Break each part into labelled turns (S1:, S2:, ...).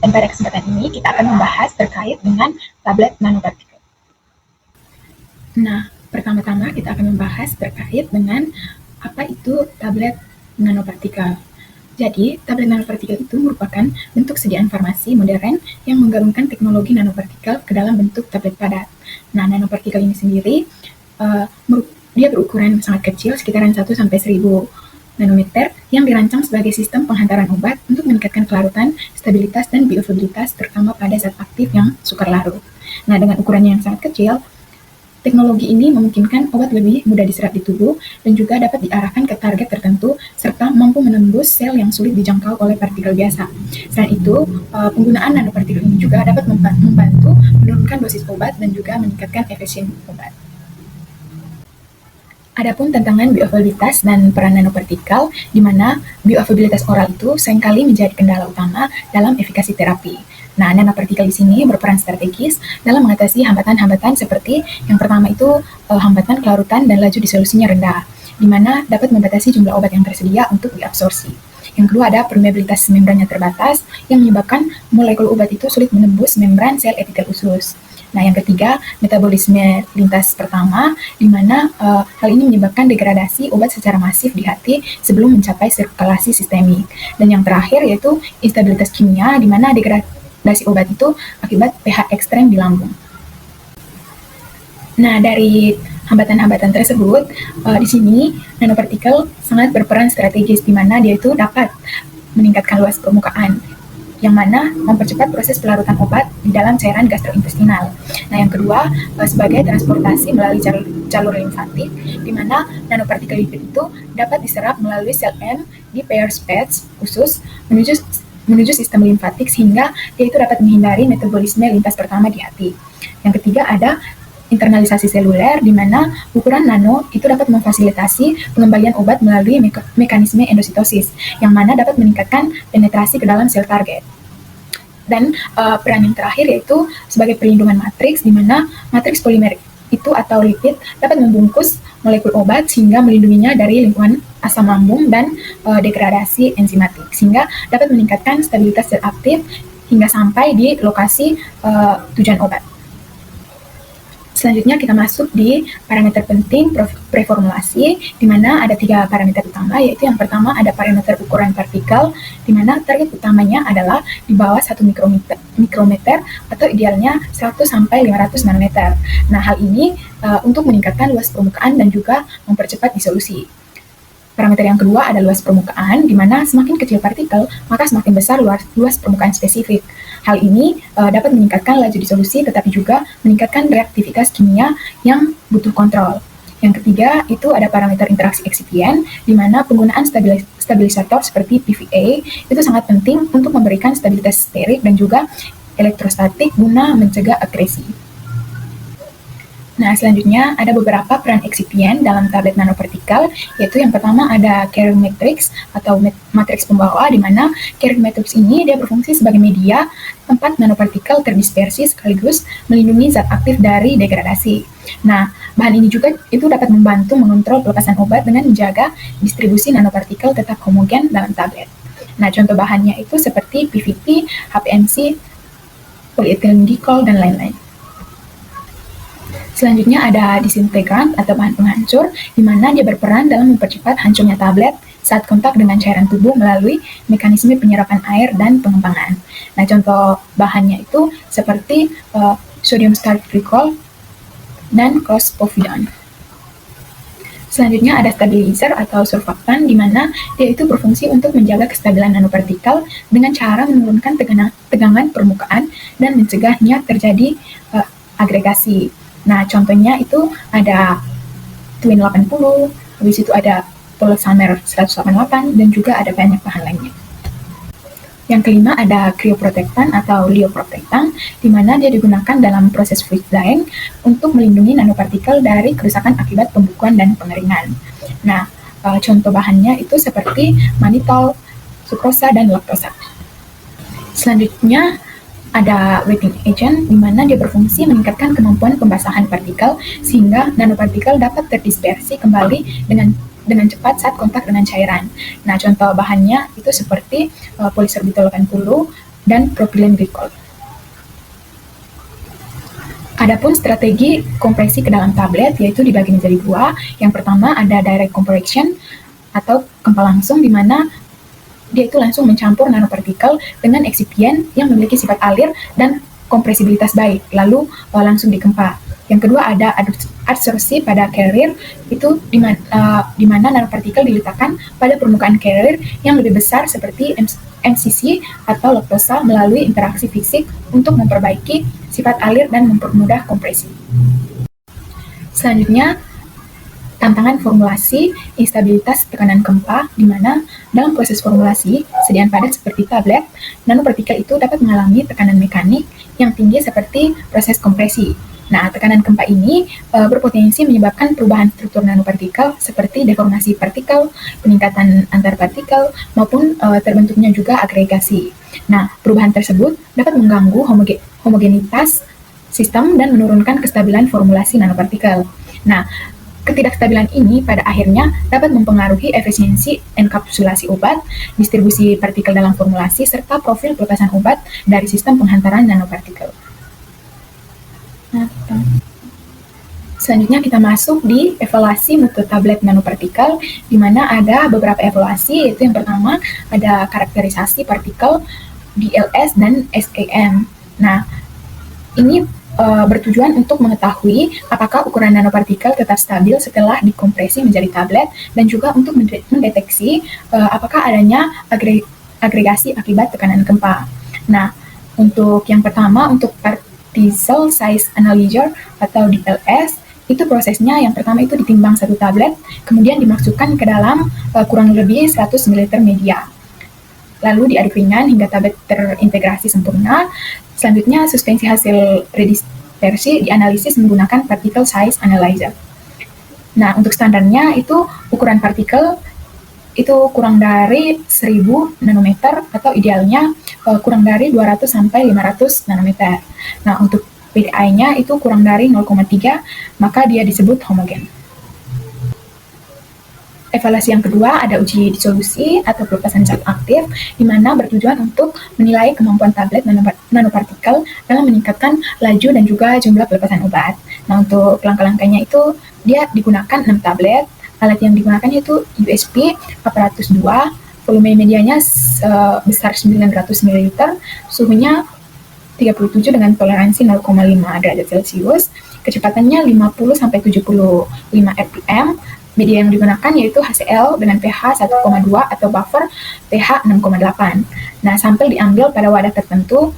S1: Dan pada kesempatan ini kita akan membahas terkait dengan tablet nanopartikel. Nah, pertama-tama kita akan membahas terkait dengan apa itu tablet nanopartikel. Jadi, tablet nanopartikel itu merupakan bentuk sediaan farmasi modern yang menggabungkan teknologi nanopartikel ke dalam bentuk tablet padat. Nah, nanopartikel ini sendiri dia berukuran sangat kecil, sekitaran 1-1000 nanometer, yang dirancang sebagai sistem penghantaran obat untuk meningkatkan kelarutan, stabilitas, dan bioavailabilitas, terutama pada zat aktif yang sukar larut. Nah, dengan ukurannya yang sangat kecil, teknologi ini memungkinkan obat lebih mudah diserap di tubuh dan juga dapat diarahkan ke target tertentu serta mampu menembus sel yang sulit dijangkau oleh partikel biasa. Selain itu, penggunaan nanopartikel ini juga dapat membantu menurunkan dosis obat dan juga meningkatkan efisiensi obat. Adapun tantangan bioavailabilitas dan peran nanopartikel, di mana bioavailabilitas oral itu seringkali menjadi kendala utama dalam efikasi terapi. Nah, nanopartikel di sini berperan strategis dalam mengatasi hambatan-hambatan seperti yang pertama itu hambatan kelarutan dan laju disolusinya rendah, di mana dapat membatasi jumlah obat yang tersedia untuk diabsorpsi. Yang kedua ada permeabilitas membrannya terbatas yang menyebabkan molekul obat itu sulit menembus membran sel epitel usus. Nah, yang ketiga, metabolisme lintas pertama, di mana hal ini menyebabkan degradasi obat secara masif di hati sebelum mencapai sirkulasi sistemik. Dan yang terakhir yaitu instabilitas kimia, di mana degradasi obat itu akibat pH ekstrem di lambung. Nah, dari hambatan-hambatan tersebut, di sini nanopartikel sangat berperan strategis, di mana dia itu dapat meningkatkan luas permukaan, yang mana mempercepat proses pelarutan obat di dalam cairan gastrointestinal. Nah, yang kedua, sebagai transportasi melalui jalur limfatik, di mana nanopartikel lipid itu dapat diserap melalui sel M di pairs pads usus menuju sistem limfatik sehingga dia itu dapat menghindari metabolisme lintas pertama di hati. Yang ketiga ada internalisasi seluler, di mana ukuran nano itu dapat memfasilitasi pengembalian obat melalui mekanisme endositosis, yang mana dapat meningkatkan penetrasi ke dalam sel target. Dan peran yang terakhir yaitu sebagai perlindungan matriks, di mana matriks polimer itu atau lipid dapat membungkus molekul obat sehingga melindunginya dari lingkungan asam lambung dan degradasi enzimatik, sehingga dapat meningkatkan stabilitas sel aktif hingga sampai di lokasi tujuan obat. Selanjutnya kita masuk di parameter penting preformulasi, di mana ada 3 parameter utama, yaitu yang pertama ada parameter ukuran partikel, di mana target utamanya adalah di bawah 1 mikrometer atau idealnya 100-500 nanometer. Nah, hal ini untuk meningkatkan luas permukaan dan juga mempercepat disolusi. Parameter yang kedua ada luas permukaan, di mana semakin kecil partikel, maka semakin besar luas permukaan spesifik. Hal ini dapat meningkatkan laju disolusi, tetapi juga meningkatkan reaktivitas kimia yang butuh kontrol. Yang ketiga, itu ada parameter interaksi eksipien, di mana penggunaan stabilisator seperti PVA itu sangat penting untuk memberikan stabilitas sterik dan juga elektrostatik guna mencegah agresi. Nah, selanjutnya ada beberapa peran eksipien dalam tablet nanopartikel, yaitu yang pertama ada carrier matrix atau matriks pembawa, di mana carrier matrix ini dia berfungsi sebagai media tempat nanopartikel terdispersi sekaligus melindungi zat aktif dari degradasi. Nah, bahan ini juga itu dapat membantu mengontrol pelepasan obat dengan menjaga distribusi nanopartikel tetap homogen dalam tablet. Nah, contoh bahannya itu seperti PVP, HPNC, polyethylene glycol, dan lain-lain. Selanjutnya ada disintegrant atau bahan penghancur, di mana dia berperan dalam mempercepat hancurnya tablet saat kontak dengan cairan tubuh melalui mekanisme penyerapan air dan pengembangan. Nah, contoh bahannya itu seperti sodium starch glycol dan clospovidone. Selanjutnya ada stabilizer atau surfaktan, di mana dia itu berfungsi untuk menjaga kestabilan nanopartikel dengan cara menurunkan tegangan permukaan dan mencegahnya terjadi agregasi. Nah, contohnya itu ada Twin 80, habis itu ada Polosamer 188, dan juga ada banyak bahan lainnya. Yang kelima ada cryoprotectant atau lyoprotectant, di mana dia digunakan dalam proses freeze drying untuk melindungi nanopartikel dari kerusakan akibat pembekuan dan pengeringan. Nah, contoh bahannya itu seperti manitol, sukrosa, dan laktosa. Selanjutnya ada wetting agent, di mana dia berfungsi meningkatkan kemampuan pembasahan partikel sehingga nanopartikel dapat terdispersi kembali dengan cepat saat kontak dengan cairan. Nah, contoh bahannya itu seperti polisorbitol 80, dan propilen glikol. Adapun strategi kompresi ke dalam tablet yaitu dibagi menjadi dua. Yang pertama ada direct compression atau kempa langsung, di mana dia itu langsung mencampur nanopartikel dengan eksipien yang memiliki sifat alir dan kompresibilitas baik, lalu langsung dikempa. Yang kedua ada adsorpsi pada carrier, itu di mana nanopartikel diletakkan pada permukaan carrier yang lebih besar seperti MCC atau laktosa melalui interaksi fisik untuk memperbaiki sifat alir dan mempermudah kompresi. Selanjutnya, tantangan formulasi, instabilitas tekanan kempa, di mana dalam proses formulasi, sediaan padat seperti tablet, nanopartikel itu dapat mengalami tekanan mekanik yang tinggi seperti proses kompresi. Nah, tekanan kempa ini berpotensi menyebabkan perubahan struktur nanopartikel seperti deformasi partikel, peningkatan antar partikel, maupun terbentuknya juga agregasi. Nah, perubahan tersebut dapat mengganggu homogenitas sistem dan menurunkan kestabilan formulasi nanopartikel. Nah, ketidakstabilan ini pada akhirnya dapat mempengaruhi efisiensi enkapsulasi obat, distribusi partikel dalam formulasi, serta profil pelepasan obat dari sistem penghantaran nanopartikel. Selanjutnya kita masuk di evaluasi mutu tablet nanopartikel, di mana ada beberapa evaluasi, yaitu yang pertama ada karakterisasi partikel, DLS dan SAM. Nah, ini bertujuan untuk mengetahui apakah ukuran nanopartikel tetap stabil setelah dikompresi menjadi tablet, dan juga untuk mendeteksi apakah adanya agregasi akibat tekanan kempa. Nah, untuk yang pertama, untuk particle size analyzer atau DLS, itu prosesnya yang pertama itu ditimbang satu tablet, kemudian dimasukkan ke dalam kurang lebih 100 ml media. Lalu diaduk ringan hingga tablet terintegrasi sempurna. Selanjutnya, suspensi hasil redispersi dianalisis menggunakan particle size analyzer. Nah, untuk standarnya itu ukuran partikel itu kurang dari 1000 nanometer atau idealnya kurang dari 200 sampai 500 nanometer. Nah, untuk PDI-nya itu kurang dari 0,3, maka dia disebut homogen. Evaluasi yang kedua ada uji disolusi atau pelepasan zat aktif, di mana bertujuan untuk menilai kemampuan tablet nanopartikel dalam meningkatkan laju dan juga jumlah pelepasan obat. Nah, untuk langkah-langkahnya itu dia digunakan 6 tablet. Alat yang digunakan yaitu USP 402, volume medianya besar 900 ml, suhunya 37 dengan toleransi 0,5 derajat Celcius, kecepatannya 50 sampai 75 rpm. Media yang digunakan yaitu HCl dengan pH 1,2 atau buffer pH 6,8. Nah, sampel diambil pada wadah tertentu,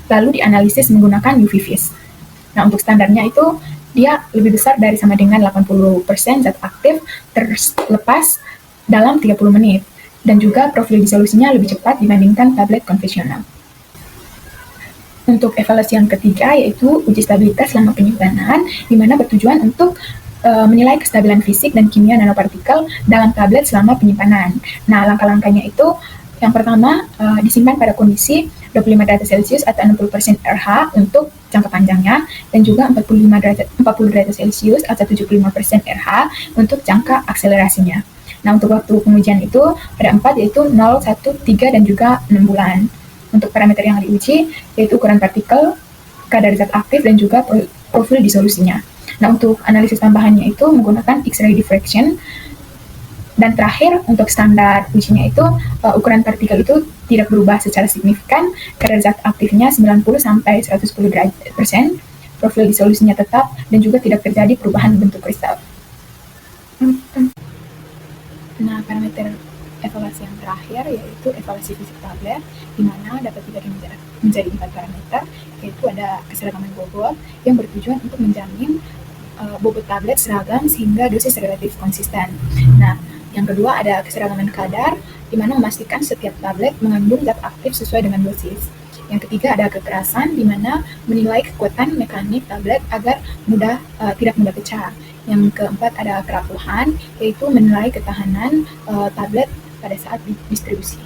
S1: lalu dianalisis menggunakan UV vis. Nah, untuk standarnya itu dia lebih besar dari sama dengan 80% zat aktif terlepas dalam 30 menit, dan juga profil disolusinya lebih cepat dibandingkan tablet konvensional. Untuk evaluasi yang ketiga yaitu uji stabilitas selama penyimpanan, di mana bertujuan untuk menilai kestabilan fisik dan kimia nanopartikel dalam tablet selama penyimpanan. Nah, langkah-langkahnya itu yang pertama disimpan pada kondisi 25 derajat Celcius atau 60% RH untuk jangka panjangnya, dan juga 40 derajat Celcius atau 75% RH untuk jangka akselerasinya. Nah, untuk waktu pengujian itu ada 4, yaitu 0, 1, 3, dan juga 6 bulan. Untuk parameter yang diuji yaitu ukuran partikel, kadar zat aktif, dan juga profil disolusinya. Nah, untuk analisis tambahannya itu menggunakan X-ray diffraction. Dan terakhir, untuk standar ujinya itu ukuran partikel itu tidak berubah secara signifikan, kadar zat aktifnya 90 sampai 110%, profil disolusinya tetap, dan juga tidak terjadi perubahan bentuk kristal. Nah, parameter evaluasi yang terakhir yaitu evaluasi fisik tablet, di mana dapat dibagi menjadi 4 parameter, yaitu ada keseragaman bobot yang bertujuan untuk menjamin bobot tablet seragam sehingga dosis relatif konsisten. Nah, yang kedua ada keseragaman kadar, di mana memastikan setiap tablet mengandung zat aktif sesuai dengan dosis. Yang ketiga ada kekerasan, di mana menilai kekuatan mekanik tablet agar tidak mudah pecah. Yang keempat ada kerapuhan, yaitu menilai ketahanan tablet pada saat distribusi.